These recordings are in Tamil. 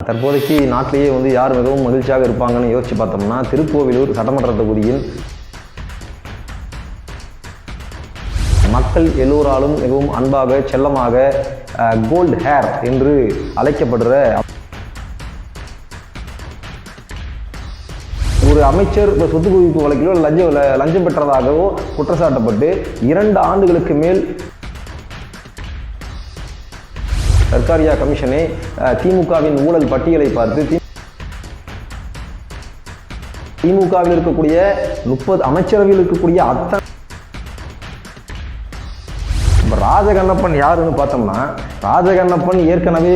தற்போதைக்கு நாட்டிலேயே யார் மிகவும் மகிழ்ச்சியாக இருப்பாங்கன்னு யோசிச்சு பார்த்தோம்னா திருக்கோவிலூர் சட்டமன்ற தொகுதியில் மக்கள் எல்லோராலும் மிகவும் அன்பாக செல்லமாக கோல்ட் ஹேர் என்று அழைக்கப்படுற ஒரு அமைச்சர் சொத்து குவிப்பு வழக்கிலோ லஞ்சம் பெற்றதாகவோ குற்றச்சாட்டப்பட்டு 2 ஆண்டுகளுக்கு மேல் சர்க்காரியா கமிஷனே திமுகவின் ஊழல் பட்டியலை பார்த்து திமுகவில் இருக்கக்கூடிய 30 அமைச்சரவையில் இருக்கக்கூடிய அத்தனை ராஜகண்ணப்பன் யாருன்னு பார்த்தோம்னா ராஜகண்ணப்பன் ஏற்கனவே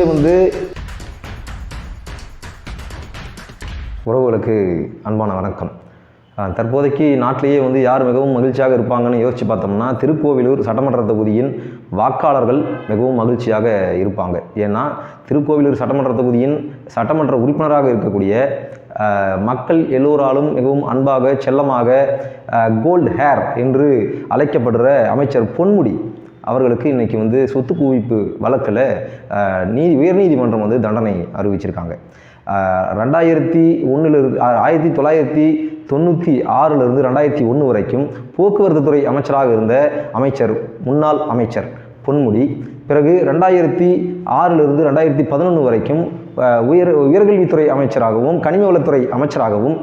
உறவுகளுக்கு அன்பான வணக்கம். தற்போதைக்கு நாட்டிலேயே யார் மிகவும் மகிழ்ச்சியாக இருப்பாங்கன்னு யோசிச்சு பார்த்தோம்னா திருக்கோவிலூர் சட்டமன்ற தொகுதியின் வாக்காளர்கள் மிகவும் மகிழ்ச்சியாக இருப்பாங்க. ஏன்னா திருக்கோவிலூர் சட்டமன்ற தொகுதியின் சட்டமன்ற உறுப்பினராக இருக்கக்கூடிய மக்கள் எல்லோராலும் மிகவும் அன்பாக செல்லமாக கோல்ட் ஹேர் என்று அழைக்கப்படுற அமைச்சர் பொன்முடி அவர்களுக்கு இன்றைக்கி சொத்து குவிப்பு வழக்கில் உயர்நீதிமன்றம் தண்டனை அறிவிச்சிருக்காங்க. 1996 2001 வரைக்கும் போக்குவரத்து துறை அமைச்சராக இருந்த முன்னாள் அமைச்சர் பொன்முடி பிறகு 2006 2011 வரைக்கும் உயர்கல்வித்துறை அமைச்சராகவும் கனிம வளத்துறை அமைச்சராகவும்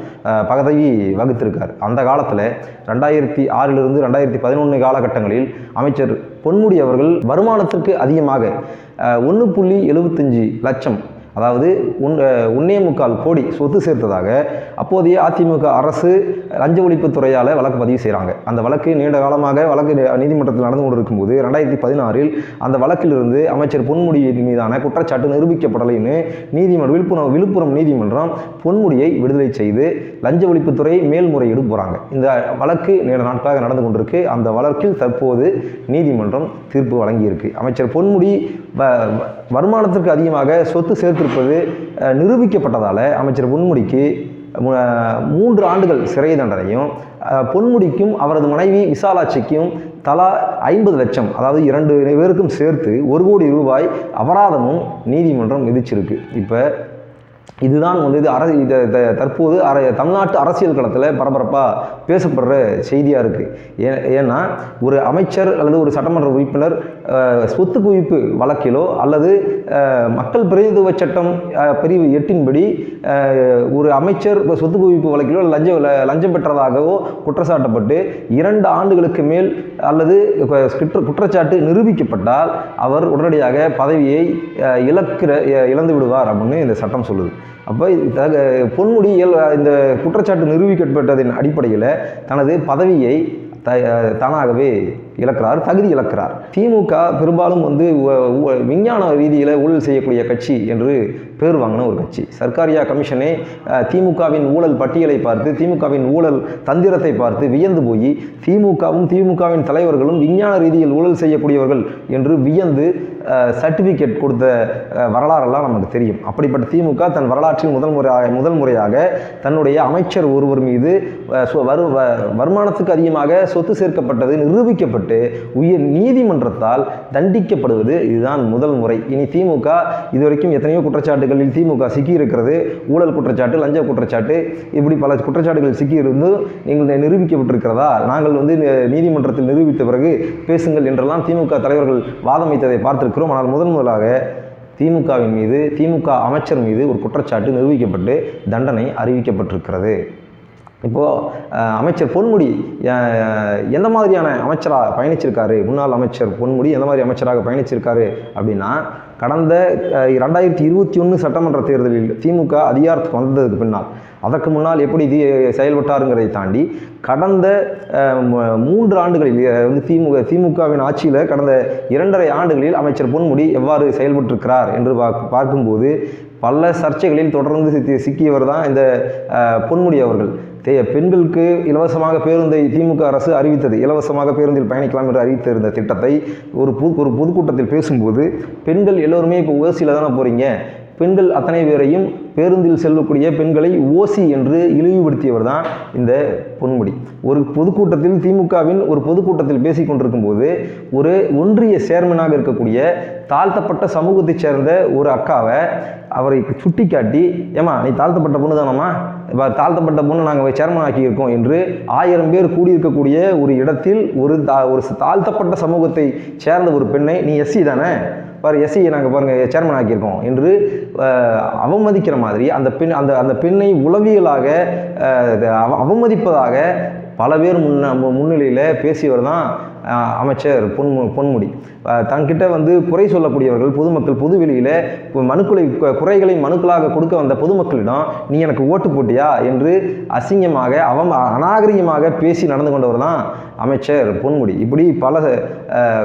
பதவி வகித்திருக்கார். அந்த காலத்தில் 2006 2011 காலகட்டங்களில் அமைச்சர் பொன்முடி அவர்கள் வருமானத்திற்கு அதிகமாக 1.75 லட்சம் அதாவது 1.25 கோடி சொத்து சேர்த்ததாக அப்போதைய அதிமுக அரசு லஞ்ச ஒழிப்புத்துறையால் வழக்கு பதிவு செய்கிறாங்க. அந்த வழக்கு நீண்ட காலமாக நீதிமன்றத்தில் நடந்து கொண்டு இருக்கும்போது 2016 அந்த வழக்கிலிருந்து அமைச்சர் பொன்முடி மீதான குற்றச்சாட்டு நிரூபிக்கப்படலைன்னு விழுப்புரம் நீதிமன்றம் பொன்முடியை விடுதலை செய்து லஞ்ச ஒழிப்புத்துறை மேல்முறையீடு போகிறாங்க. இந்த வழக்கு நீண்ட நாட்களாக நடந்து கொண்டிருக்கு. அந்த வழக்கில் தற்போது நீதிமன்றம் தீர்ப்பு வழங்கியிருக்கு. அமைச்சர் பொன்முடி வருமானத்திற்கு அதிகமாக சொத்து சேர்த்திருப்பது நிரூபிக்கப்பட்டதால் அமைச்சர் பொன்முடிக்கு 3 ஆண்டுகள் சிறை தண்டனையும் பொன்முடிக்கும் அவரது மனைவி விசாலாட்சிக்கும் தலா 50 லட்சம் அதாவது 2 பேருக்கும் சேர்த்து 1 கோடி ரூபாய் அபராதமும் நீதிமன்றம் விதிச்சிருக்கு. இப்போ இதுதான் தற்போது தமிழ்நாட்டு அரசியல் களத்தில் பரபரப்பாக பேசப்படுற செய்தியாக இருக்குது. ஏன்னா ஒரு அமைச்சர் அல்லது ஒரு சட்டமன்ற உறுப்பினர் சொத்து குவிப்பு வழக்கிலோ அல்லது மக்கள் பிரதிநிதித்துவ சட்டம் பிரிவு 8 படி ஒரு அமைச்சர் சொத்து குவிப்பு வழக்கிலோ லஞ்சம் பெற்றதாகவோ குற்றச்சாட்டப்பட்டு 2 ஆண்டுகளுக்கு மேல் அல்லது குற்றச்சாட்டு நிரூபிக்கப்பட்டால் அவர் உடனடியாக பதவியை இழந்து விடுவார் அப்படின்னு இந்த சட்டம் சொல்லுது. அப்போ பொன்முடி இந்த குற்றச்சாட்டு நிரூபிக்கப்பட்டதின் அடிப்படையில் தனது பதவியை தானாகவே தகுதி இழக்கிறார். திமுக பெரும்பாலும் விஞ்ஞான ரீதியில் ஊழல் செய்யக்கூடிய கட்சி என்று பேர் வாங்கின ஒரு கட்சி. சர்க்காரியா கமிஷனே திமுகவின் ஊழல் பட்டியலை பார்த்து திமுகவின் ஊழல் தந்திரத்தை பார்த்து வியந்து போய் திமுகவின் தலைவர்களும் விஞ்ஞான ரீதியில் ஊழல் செய்யக்கூடியவர்கள் என்று வியந்து சர்டிஃபிகேட் கொடுத்த வரலாறெல்லாம் நமக்கு தெரியும். அப்படிப்பட்ட திமுக தன் வரலாற்றில் முதல் முறையாக தன்னுடைய அமைச்சர் ஒருவர் மீது வருமானத்துக்கு அதிகமாக சொத்து சேர்க்கப்பட்டது நிரூபிக்கப்பட்டு உயர் நீதிமன்றத்தால் தண்டிக்கப்படுவது இதுதான் முதல் முறை. இனி திமுக இதுவரைக்கும் எத்தனையோ குற்றச்சாட்டுகளில் திமுக சிக்கி இருக்கிறது. ஊழல் குற்றச்சாட்டு, லஞ்ச குற்றச்சாட்டு, இப்படி பல குற்றச்சாட்டுகள் சிக்கியிருந்து நீங்கள் நிரூபிக்கப்பட்டிருக்கிறதா, நாங்கள் நீதிமன்றத்தில் நிரூபித்த பிறகு பேசுங்கள் என்றெல்லாம் திமுக தலைவர்கள் வாதம் வைத்ததை பார்த்திருக்கிறோம். ஆனால் முதலாக திமுகவின் மீது திமுக அமைச்சர் மீது ஒரு குற்றச்சாட்டு நிரூபிக்கப்பட்டு தண்டனை அறிவிக்கப்பட்டிருக்கிறது. இப்போது அமைச்சர் பொன்முடி எந்த மாதிரியான அமைச்சராக பயணிச்சிருக்காரு, முன்னாள் அமைச்சர் பொன்முடி எந்த மாதிரி அமைச்சராக பயணிச்சிருக்காரு அப்படின்னா, கடந்த 2021 சட்டமன்ற தேர்தலில் திமுக அதிகாரத்துக்கு வந்ததுக்கு பின்னால் அதற்கு முன்னால் எப்படி செயல்பட்டாருங்கிறதை தாண்டி கடந்த 3 ஆண்டுகளில் திமுகவின் ஆட்சியில் கடந்த 2.5 ஆண்டுகளில் அமைச்சர் பொன்முடி எவ்வாறு செயல்பட்டிருக்கிறார் என்று பார்க்கும்போது பல சர்ச்சைகளில் தொடர்ந்து சிக்கியவர் தான் இந்த பொன்முடி அவர்கள். பெண்களுக்கு இலவசமாக பேருந்தை திமுக அரசு அறிவித்தது. இலவசமாக பேருந்தில் பயணிக்கலாம் என்று அறிவித்திருந்த திட்டத்தை ஒரு பொதுக்கூட்டத்தில் பேசும்போது பெண்கள் எல்லோருமே இப்போ ஓசியில் தானே போகிறீங்க, பெண்கள் அத்தனை பேரையும் பேருந்தில் செல்லக்கூடிய பெண்களை ஓசி என்று இழிவுபடுத்தியவர் தான் இந்த பொன்முடி. ஒரு பொதுக்கூட்டத்தில், திமுகவின் ஒரு பொதுக்கூட்டத்தில் பேசி கொண்டிருக்கும் போது ஒரு ஒன்றிய சேர்மனாக இருக்கக்கூடிய தாழ்த்தப்பட்ட சமூகத்தைச் சேர்ந்த ஒரு அக்காவை அவரை சுட்டி காட்டி, ஏமா நீ தாழ்த்தப்பட்ட பொண்ணு தானம்மா, தாழ்த்தப்பட்ட பொண்ணு நாங்கள் சேர்மன் ஆக்கியிருக்கோம் என்று 1000 பேர் கூடியிருக்கக்கூடிய ஒரு இடத்தில் ஒரு தாழ்த்தப்பட்ட சமூகத்தை சேர்ந்த ஒரு பெண்ணை, நீ எஸ்சி தானே பாரு, எஸ்சியை நாங்கள் பாருங்கள் சேர்மன் ஆக்கியிருக்கோம் என்று அவமதிக்கிற மாதிரி அந்த பெண்ணை உளவியலாக அவமதிப்பதாக பல பேர் முன்னிலையில் பேசியவர் தான் அமைச்சர் பொன்முடி. தன்கிட்ட குறை சொல்லக்கூடியவர்கள் பொதுமக்கள் பொதுவெளியில் குறைகளை மனுக்களாக கொடுக்க வந்த பொதுமக்களிடம் நீ எனக்கு ஓட்டு போட்டியா என்று அசிங்கமாக அநாகரிகமாக பேசி நடந்து கொண்டவர் தான் அமைச்சர் பொன்முடி. இப்படி பல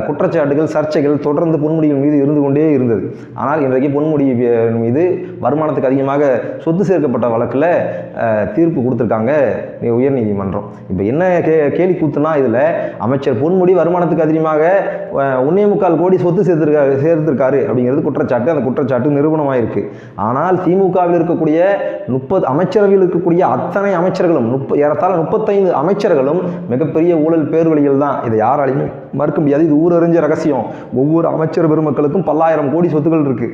குற்றச்சாட்டுகள், சர்ச்சைகள் தொடர்ந்து பொன்முடியின் மீது இருந்து கொண்டே இருந்தது. ஆனால் இன்றைக்கு பொன்முடி மீது வருமானத்துக்கு அதிகமாக சொத்து சேர்க்கப்பட்ட வழக்கில் தீர்ப்பு கொடுத்துருக்காங்க உயர்நீதிமன்றம். இப்போ என்ன கேலி கூத்துனா, இதில் அமைச்சர் பொன்முடி வருமானத்துக்கு அதிகமாக 1.25 கோடி சொத்து சேர்த்திருக்காரு அப்படிங்கிறது குற்றச்சாட்டு. அந்த குற்றச்சாட்டு நிரூபணமாயிருக்கு. ஆனால் திமுகவில் இருக்கக்கூடிய 30 அமைச்சரவையில் இருக்கக்கூடிய அத்தனை அமைச்சர்களும் ஏறத்தாழ 35 அமைச்சர்களும் மிகப்பெரிய ஊழல் பேர்வழிகள் தான். இதை யாராலையுமே மறுக்க முடியாது. இது ஊரறிஞ்ச ரகசியம். ஒவ்வொரு அமைச்சர் பெருமக்களுக்கும் 10,000 கோடி சொத்துக்கள் இருக்கு.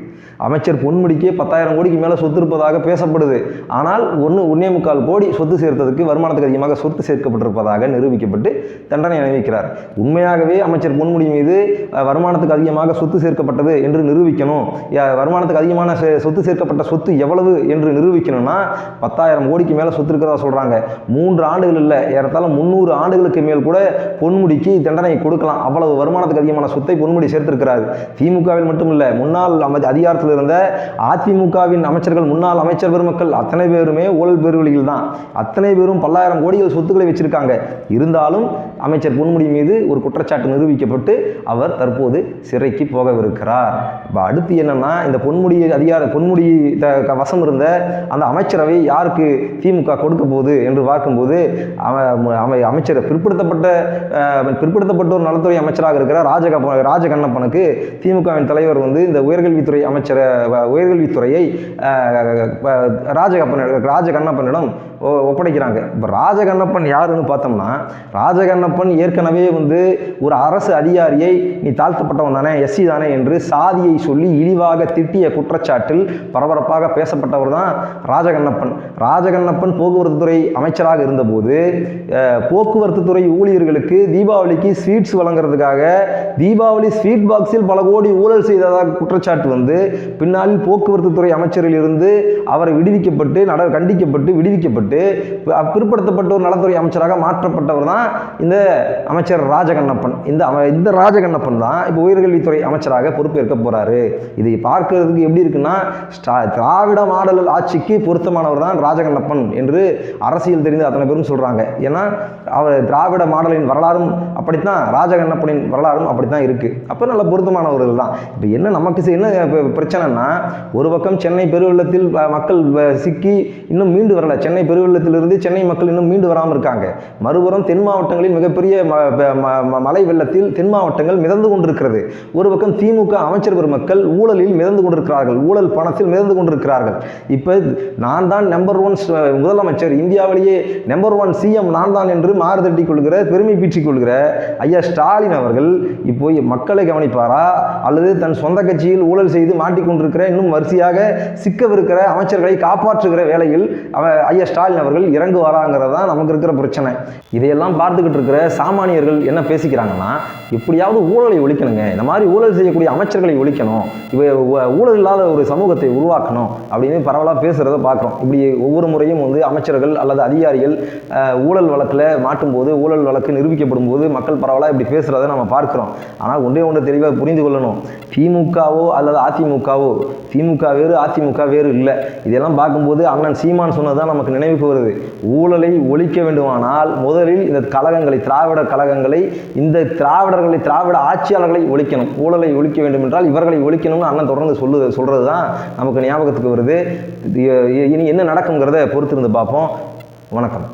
அமைச்சர் பொன்முடிக்கே 10,000 கோடிக்கு மேலே சொத்து இருப்பதாக பேசப்படுது. ஆனால் 1.25 கோடி சொத்து சேர்த்ததுக்கு, வருமானத்துக்கு அதிகமாக சொத்து சேர்க்கப்பட்டிருப்பதாக நிரூபிக்கப்பட்டு தண்டனை அனுபவிக்கிறார். உண்மையாகவே அமைச்சர் பொன்முடி மீது வருமானத்துக்கு அதிகமாக சொத்து சேர்க்கப்பட்டது என்று நிரூபிக்கணும். வருமானத்துக்கு அதிகமான சொத்து சேர்க்கப்பட்ட சொத்து எவ்வளவு என்று நிரூபிக்கணும்னா 10,000 கோடிக்கு மேலே சொத்து இருக்கிறதா சொல்றாங்க. 3 ஆண்டுகள் இல்லை, ஏறத்தாழ 300 ஆண்டுகளுக்கு மேல் கூட பொன்முடிக்கு தண்டனை கொடுக்கலாம். அவ்வளவு வருமானத்துக்கு அதிகமான சொத்தை பொன்முடி சேர்த்திருக்கிறார். திமுகவில் மட்டும் இல்லை, முன்னாள் அதிகாரத்தில் இருந்த அதிமுகவின் அமைச்சர்கள், முன்னாள் அமைச்சர் பெருமக்கள் அத்தனை பேருமே ஊழல் பேர்வழிகள் தான். அத்தனை பேரும் 10,000 கோடிகள் சொத்துக்களை வச்சிருக்காங்க. இருந்தாலும் அமைச்சர் பொன்முடி மீது ஒரு குற்றச்சாட்டு நிரூபிக்கப்பட்டு அவர் தற்போது சிறைக்கு போகவிருக்கிறார். அடுத்து என்னன்னா, இந்த பொன்முடி வசம் இருந்த அந்த அமைச்சரவை யாருக்கு திமுக கொடுக்க போகுது என்று பார்க்கும்போது அமைச்சர் பிற்படுத்தப்பட்டோர் நலத்துறை அமைச்சராக இருக்கிற ராஜகண்ணப்பனுக்கு திமுகவின் தலைவர் இந்த உயர்கல்வித்துறை உயர்கல்வித்துறையை ராஜகண்ணப்பனிடம் ஒப்படைக்கிறாங்க. இப்போ ராஜகண்ணப்பன் யாருன்னு பார்த்தோம்னா, ராஜகண்ணப்பன் ஏற்கனவே ஒரு அரசு அதிகாரியை நீ தாழ்த்தப்பட்டவன் தானே, எஸ்சி தானே என்று சாதியை சொல்லி இழிவாக திட்டிய குற்றச்சாட்டில் பரபரப்பாக பேசப்பட்டவர் தான் ராஜகண்ணப்பன். ராஜகண்ணப்பன் போக்குவரத்து துறை அமைச்சராக இருந்தபோது போக்குவரத்து துறை ஊழியர்களுக்கு தீபாவளிக்கு ஸ்வீட்ஸ் வழங்குறதுக்காக தீபாவளி ஸ்வீட் பாக்ஸில் பல கோடி ஊழல் செய்ததாக குற்றச்சாட்டு பின்னாளில் போக்குவரத்து துறை அமைச்சரில் இருந்து அவரை கண்டிக்கப்பட்டு விடுவிக்கப்பட்டு பிற்படுத்தப்பட்டோர் நலத்துறை அமைச்சராக மாற்றப்பட்டவர் தான் இந்த அமைச்சர் ராஜகண்ணப்பன். இந்த ராஜகண்ணப்பன் தான் இப்போ உயர்கல்வித்துறை அமைச்சராக பொறுப்பேற்க போறாரு. இதை பார்க்கிறதுக்கு எப்படி இருக்குன்னா, திராவிட மாடல் ஆட்சிக்கு பொருத்தமானவர் தான் ராஜகண்ணப்பன் என்று அரசியல் தெரிந்து அத்தனை பேரும் சொல்றாங்க. ஏன்னா அவர் திராவிட மாடலின் வரலாறும் அப்படித்தான், ராஜகண்ணப்பனின் வரலாறும் அப்படித்தான் இருக்கு. அப்போ நல்ல பொருத்தமானவர்கள் தான். இப்போ என்ன நமக்கு என்ன பிரச்சனைனா, ஒரு பக்கம் சென்னை பெருவெள்ளத்தில் மக்கள் சிக்கி இன்னும் மீண்டு வரல. சென்னை பெருவெள்ளத்திலிருந்து சென்னை மக்கள் இன்னும் மீண்டு வராமல் இருக்காங்க. மறுபுறம் தென் மாவட்டங்களில் மிகப்பெரிய மழை வெள்ளத்தில் தென் மாவட்டங்கள் மிதந்து கொண்டிருக்கிறது. ஒரு பக்கம் திமுக அமைச்சர் பெருமக்கள் ஊழலில் மிதந்து கொண்டிருக்கிறார்கள், ஊழல் பணத்தில் மிதந்து கொண்டிருக்கிறார்கள். இப்போ நான் தான் நம்பர் 1 முதலமைச்சர், இந்தியாவிலேயே நம்பர் 1 சிஎம் நான் தான் என்று மாறுதட்டி கொள்கிற, பெருமை பீற்றிக் கொள்கிற ஐயா ஸ்டாலின் அவர்கள் இப்போ மக்களை கவனிப்பாரா, அல்லது தன் சொந்த கட்சியில் ஊழல் செய்து மாட்டிக்கொண்டிருக்கிற இன்னும் வரிசையாக சிக்கவிருக்கிற அமைச்சர்களை காப்பாற்றுகிற வேளையில் ஐயா ஸ்டாலின் அவர்கள் இறங்குவாராங்கிறது தான் நமக்கு இருக்கிற பிரச்சனை. இதையெல்லாம் பார்த்துக்கிட்டு இருக்கிற சாமானியர்கள் என்ன பேசிக்கிறாங்கன்னா, எப்படியாவது ஊழலை ஒழிக்கணுங்க, இந்த மாதிரி ஊழல் செய்யக்கூடிய அமைச்சர்களை ஒழிக்கணும், ஊழல் இல்லாத ஒரு சமூகத்தை உருவாக்கணும் அப்படின்னு பரவலாக பேசுகிறத பார்க்குறோம். இப்படி ஒவ்வொரு முறையும் அமைச்சர்கள் அல்லது அதிகாரிகள் ஊழல் வழக்கில் மாட்டும்போது, ஊழல் வழக்கு நிரூபிக்கப்படும் போது மக்கள் பரவலாக இப்படி பேசுகிறத நம்ம பார்க்குறோம். ஆனால் ஒன்று தெளிவாக புரிந்து கொள்ளணும், திமுகவோ அல்லது அதிமுகவோ, திமுக வேறு அதிமுக வேறு இல்லை. இதெல்லாம் பார்க்கும்போது அண்ணன் சீமான் சொன்னதுதான் நமக்கு நினைவுக்கு வருது. ஊழலை ஒழிக்க வேண்டுமானால் முதலில் இந்த கழகங்களை, திராவிட கழகங்களை, இந்த திராவிட ஆட்சியாளர்களை ஒழிக்கணும். ஊழலை ஒழிக்க வேண்டும் என்றால் இவர்களை ஒழிக்கணும்னு அண்ணன் தொடர்ந்து சொல்றது தான் நமக்கு ஞாபகத்துக்கு வருது. இனி என்ன நடக்குங்கிறத பொறுத்திருந்து பார்ப்போம். வணக்கம்.